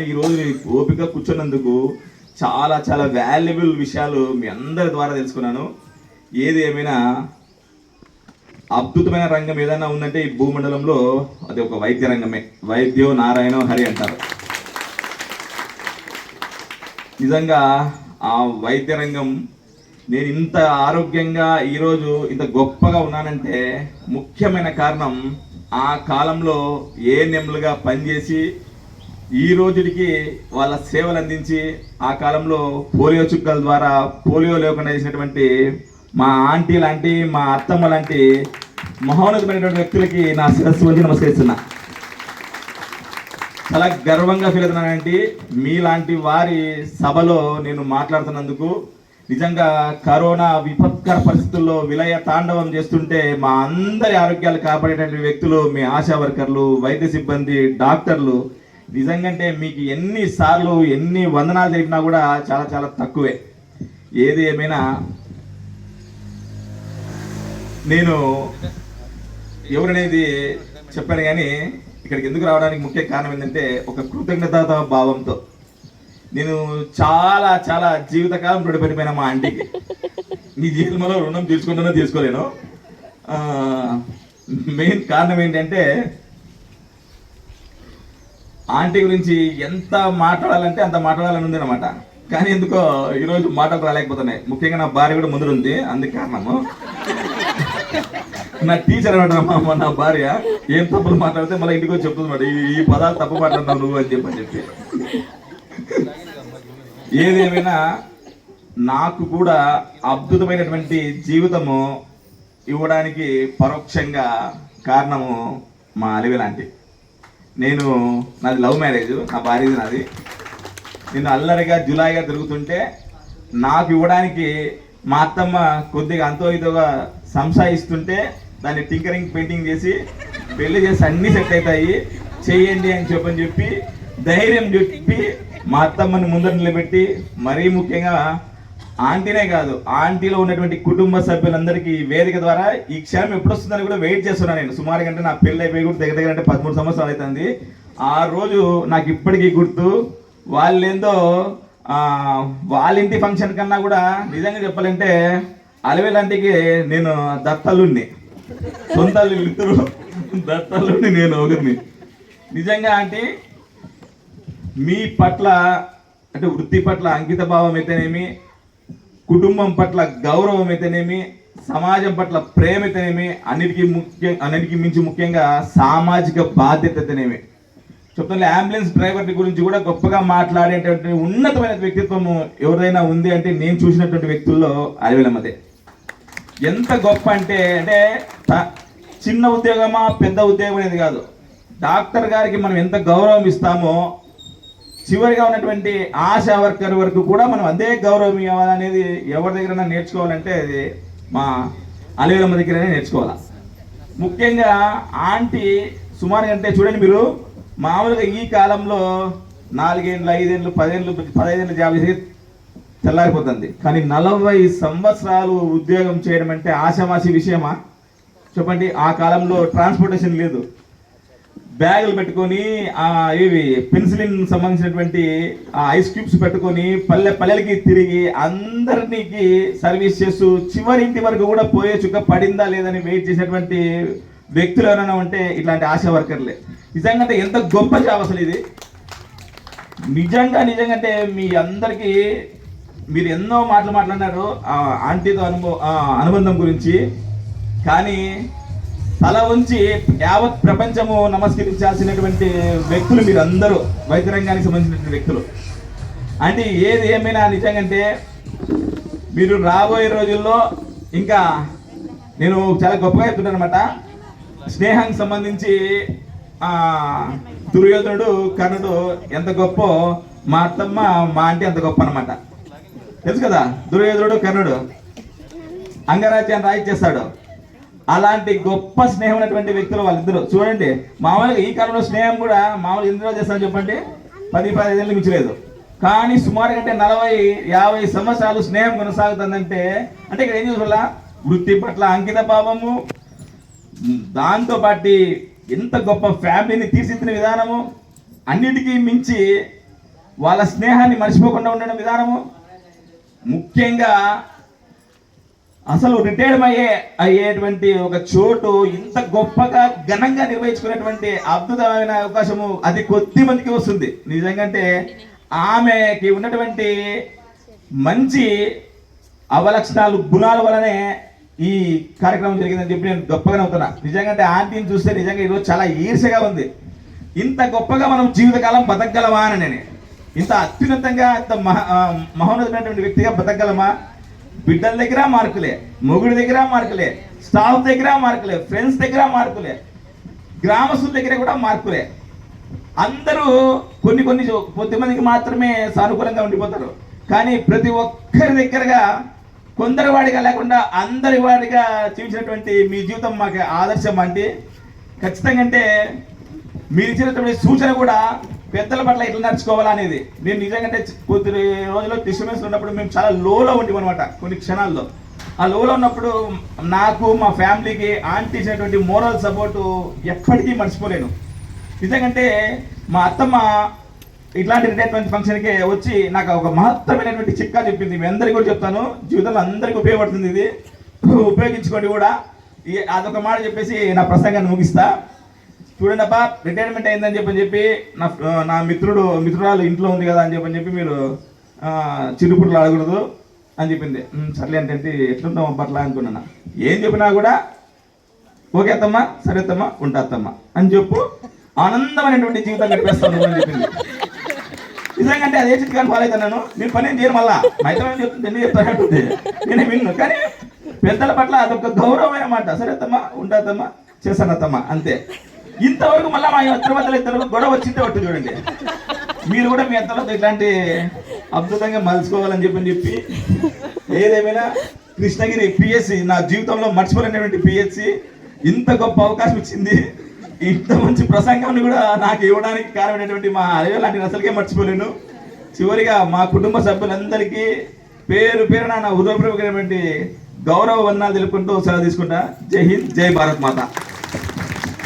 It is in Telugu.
ఈరోజు ఓపిక కూర్చున్నందుకు చాలా చాలా వాల్యుబుల్ విషయాలు మీ అందరి ద్వారా తెలుసుకున్నాను. ఏది ఏమైనా అద్భుతమైన రంగం ఏదైనా ఉందంటే ఈ భూమండలంలో అది ఒక వైద్య రంగమే. వైద్యో నారాయణో హరి అంటారు. నిజంగా ఆ వైద్య రంగం నేను ఇంత ఆరోగ్యంగా ఈరోజు ఇంత గొప్పగా ఉన్నానంటే ముఖ్యమైన కారణం ఆ కాలంలో ఏఎన్ఎంలుగా పనిచేసి ఈ రోజుకి వాళ్ళ సేవలు అందించి ఆ కాలంలో పోలియో చుక్కల ద్వారా పోలియో లేకుండా చేసినటువంటి మా ఆంటీ లాంటి మా అత్తమ్మ లాంటి మహోన్నతమైనటువంటి వ్యక్తులకి నా శిరస్సు వచ్చి నమస్కరిస్తున్నా. చాలా గర్వంగా ఫీల్ అవుతున్నానండి మీలాంటి వారి సభలో నేను మాట్లాడుతున్నందుకు. నిజంగా కరోనా విపత్కర పరిస్థితుల్లో విలయ తాండవం చేస్తుంటే మా అందరి ఆరోగ్యాలు కాపాడేటువంటి వ్యక్తులు మీ ఆశా వర్కర్లు, వైద్య సిబ్బంది, డాక్టర్లు. నిజంగా మీకు ఎన్నిసార్లు ఎన్ని వందనాలు తెలిపినా కూడా చాలా చాలా తక్కువే. ఏది ఏమైనా నేను ఎవరనేది చెప్పాను, కానీ ఇక్కడికి ఎందుకు రావడానికి ముఖ్య కారణం ఏంటంటే ఒక కృతజ్ఞతా భావంతో నేను చాలా చాలా జీవితకాలం రుణపడిపోయిన మా ఆంటీకి. నీ జీవితంలో రుణం తీర్చుకుంటున్నా తీసుకోలేను. మెయిన్ కారణం ఏంటంటే ఆంటీ గురించి ఎంత మాట్లాడాలంటే అంత మాట్లాడాలని ఉంది అనమాట. కానీ ఎందుకో ఈరోజు మాటలు రాలేకపోతున్నాయి. ముఖ్యంగా నా భార్య కూడా ముందు ఉంది. అందుకు కారణము నా టీచర్ అనమాట. నా భార్య ఏం తప్పులు మాట్లాడితే మళ్ళీ ఇంటికి వచ్చి చెప్తుంది మాట, ఈ పదాలు తప్పు మాట్లాడుతున్నావు నువ్వు అని చెప్పి. ఏదేమైనా నాకు కూడా అద్భుతమైనటువంటి జీవితము ఇవ్వడానికి పరోక్షంగా కారణము మా అలివి లాంటి. నాది లవ్ మ్యారేజ్, నా భార్యది నాది. నేను అల్లరిగా జులాయిగా తిరుగుతుంటే నాకు ఇవ్వడానికి మా అత్తమ్మ కొద్దిగా అంతో ఇదోగా సంసాయిస్తుంటే దాన్ని టింకరింగ్ పెయింటింగ్ చేసి పెళ్లి చేసి అన్నీ సెట్ అవుతాయి చేయండి అని చెప్పి ధైర్యం చెప్పి మా అత్తమ్మని ముందర నిలబెట్టి, మరీ ముఖ్యంగా ఆంటీనే కాదు ఆంటీలో ఉన్నటువంటి కుటుంబ సభ్యులందరికీ వేదిక ద్వారా ఈ క్షణం ఎప్పుడు వస్తుందని కూడా వెయిట్ చేస్తున్నాను. నేను సుమారుగా అంటే నా పెళ్ళి అయిపోయి కూడా దగ్గర అంటే 13 సంవత్సరాలు అవుతుంది. ఆ రోజు నాకు ఇప్పటికీ గుర్తు. వాళ్ళేందో వాళ్ళ ఇంటి ఫంక్షన్ కన్నా కూడా నిజంగా చెప్పాలంటే అలవి లాంటికి నేను దత్తలుణ్ణి, సొంతలు ఇద్దరు దత్తలుణ్ణి నేను ఒకరిని. నిజంగా అంటే మీ పట్ల అంటే వృత్తి పట్ల అంకిత భావం అయితేనేమి, కుటుంబం పట్ల గౌరవం అయితేనేమి, సమాజం పట్ల ప్రేమ అయితేనేమి, అన్నిటికీ మించి ముఖ్యంగా సామాజిక బాధ్యత అయితేనేమి. చెప్తాను, అంబులెన్స్ డ్రైవర్ని గురించి కూడా గొప్పగా మాట్లాడేటువంటి ఉన్నతమైన వ్యక్తిత్వము ఎవరైనా ఉంది అంటే నేను చూసినటువంటి వ్యక్తుల్లో అలివేలమ్మదే. ఎంత గొప్ప అంటే చిన్న ఉద్యోగమా పెద్ద ఉద్యోగం అనేది కాదు, డాక్టర్ గారికి మనం ఎంత గౌరవం ఇస్తామో చివరిగా ఉన్నటువంటి ఆశా వర్కర్ వరకు కూడా మనం అదే గౌరవం ఇవ్వాలనేది ఎవరి దగ్గర నేర్చుకోవాలంటే అది మా అలివేలమ్మ దగ్గరనే నేర్చుకోవాలి. ముఖ్యంగా ఆంటీ సుమారు అంటే చూడండి, మీరు మామూలుగా ఈ కాలంలో 4 ఏళ్ళు 5 ఏళ్ళు 15 ఏళ్ళు జాబ్ చేసి తెల్లారిపోతుంది. కానీ 40 సంవత్సరాలు ఉద్యోగం చేయడం అంటే ఆశామాషి విషయమా చెప్పండి. ఆ కాలంలో ట్రాన్స్పోర్టేషన్ లేదు. బ్యాగులు పెట్టుకొని ఇవి పెన్సిలిన్ సంబంధించినటువంటి ఐస్ క్యూబ్స్ పెట్టుకొని పల్లెలకి తిరిగి అందరికి సర్వీస్ చేస్తూ చివరి ఇంటి వరకు కూడా పోయే చుక్క పడిందా లేదని వెయిట్ చేసేటువంటి వ్యక్తులు ఎవరైనా ఉంటే ఇట్లాంటి ఆశా వర్కర్లే. నిజంగా ఎంత గొప్ప జాబ్ అసలు ఇది. నిజంగా అంటే మీ అందరికీ మీరు ఎన్నో మాటలు మాట్లాడినారు ఆంటీతో అనుబంధం గురించి. కానీ తల ఉంచి యావత్ ప్రపంచము నమస్కరించాల్సినటువంటి వ్యక్తులు మీరందరూ, వైద్య రంగానికి సంబంధించినటువంటి వ్యక్తులు. అంటే ఏది ఏమైనా నిజంగా మీరు రాబోయే రోజుల్లో ఇంకా నేను చాలా గొప్పగా చెప్తున్నాను అనమాట. స్నేహానికి సంబంధించి దుర్యోధనుడు కర్ణుడు ఎంత గొప్ప, మా అత్తమ్మ మా ఆంటీ అంత గొప్ప అనమాట. తెలుసు కదా, దుర్యోధనుడు కర్ణుడు అంగరాజ్యాన్ని రాయిచ్చేస్తాడు. అలాంటి గొప్ప స్నేహం ఉన్నటువంటి వ్యక్తులు వాళ్ళిద్దరు. చూడండి, మామూలుగా ఈ కాలంలో స్నేహం కూడా మామూలుగా ఎన్ని రోజులు చేస్తాను చెప్పండి, 10-15 ఏళ్ళు మించలేదు. కానీ సుమారు అంటే 40-50 సంవత్సరాలు స్నేహం కొనసాగుతుందంటే అంటే ఇక్కడ ఏం చూసుకోవాలా, వృత్తి పట్ల అంకిత భావము, దాంతోపాటు ఎంత గొప్ప ఫ్యామిలీని తీర్చిదిద్దిన విధానము, అన్నిటికీ మించి వాళ్ళ స్నేహాన్ని మర్చిపోకుండా ఉండడం విధానము, ముఖ్యంగా అసలు రిటైర్డ్ అయ్యేటువంటి ఒక చోటు ఇంత గొప్పగా ఘనంగా నిర్వహించుకునేటువంటి అద్భుతమైన అవకాశము అది కొద్ది మందికి వస్తుంది. నిజంగా ఆమెకి ఉన్నటువంటి మంచి అవలక్షణాలు గుణాల వలనే ఈ కార్యక్రమం జరిగిందని చెప్పి నేను గొప్పగా నవ్వుతున్నా. నిజంగా ఆంటీని చూస్తే నిజంగా ఈరోజు చాలా ఈర్షగా ఉంది. ఇంత గొప్పగా మనం జీవితకాలం బతకగలమా అని, నేను ఇంత అత్యున్నతంగా ఇంత మహోన్నతమైనటువంటి వ్యక్తిగా బతకగలమా? బిడ్డల దగ్గర మార్కులే, మొగుడి దగ్గర మార్కులే, స్టాఫ్ దగ్గర మార్కులే, ఫ్రెండ్స్ దగ్గర మార్కులే, గ్రామస్తుల దగ్గర కూడా మార్కులే. అందరూ కొద్దిమందికి మాత్రమే సానుకూలంగా ఉండిపోతారు. కానీ ప్రతి ఒక్కరి దగ్గరగా కొందరి వాడిగా లేకుండా అందరి వాడిగా జీవించినటువంటి మీ జీవితం మాకు ఆదర్శం అంటే ఖచ్చితంగా. అంటే మీరు ఇచ్చినటువంటి సూచన కూడా పెద్దల పట్ల ఎట్లా నడుచుకోవాలనేది. నేను నిజంగా కొద్ది రోజుల్లో డిస్టర్బెన్స్ ఉన్నప్పుడు మేము చాలా లోలో ఉంటాం అనమాట. కొన్ని క్షణాల్లో ఆ లోలో ఉన్నప్పుడు నాకు మా ఫ్యామిలీకి ఆంటీ ఇచ్చినటువంటి మోరల్ సపోర్టు ఎప్పటికీ మర్చిపోలేను. నిజంగా మా అత్తమ్మ ఇట్లాంటి రిటైర్మెంట్ ఫంక్షన్కి వచ్చి నాకు ఒక మహత్తరమైనటువంటి చిట్కా చెప్పింది. మీ అందరికీ కూడా చెప్తాను, జీవితంలో అందరికీ ఉపయోగపడుతుంది, ఇది ఉపయోగించుకోండి కూడా. అదొక మాట చెప్పేసి నా ప్రసంగాన్ని ముగిస్తా. చూడండి అబ్బా, రిటైర్మెంట్ అయిందని చెప్పి నా మిత్రురాలు ఇంట్లో ఉంది కదా అని చెప్పి మీరు చిరుపురులు అడగకూడదు అని చెప్పింది. సర్లే అంటే ఎట్లుంటాం అప్పట్లా అనుకున్నాను. ఏం చెప్పినా కూడా ఓకే అత్తమ్మా, సరే అత్తమ్మా, ఉంటా అత్తమ్మా అని చెప్పు, ఆనందమైనటువంటి జీవితం గడిపేస్తాను అని చెప్పింది. నిజంగా అదే చిట్కాన్ని ఫాలో అవుతాను. నేను పని ఏం చేయను, మళ్ళా మైతమేం చెప్తుంది, ఎందుకు చెప్తానంటుంది, నేనే విన్ను. కానీ పెద్దల పట్ల అదొక గౌరవమైన మాట. సరే అత్తమ్మా, ఉంటా అత్తమ్మా, చేస్తాను అత్తమ్మా, అంతే. ఇంతవరకు మళ్ళీ మా ఇద్దరు గొడవ వచ్చింటే ఒట్టు చూడండి. మీరు కూడా మీ అత్తలతో ఇట్లాంటి అద్భుతంగా మలుచుకోవాలని చెప్పి ఏదేమైనా కృష్ణగిరి పిఎస్సి నా జీవితంలో మర్చిపోలేనటువంటి పిఎస్సి ఇంత గొప్ప అవకాశం ఇచ్చింది. ఇంత మంచి ప్రసంగాన్ని కూడా నాకు ఇవ్వడానికి కారణమైనటువంటి మా అలవే లాంటి అసలుకే మర్చిపోలేను. చివరిగా మా కుటుంబ సభ్యులందరికీ పేరు పేరున నా హృదయపూర్వకమైనటువంటి గౌరవ వందనాలు తెలుపుకుంటూ సెలవు తీసుకుంటా. జై హింద్, జై భారత్ మాత.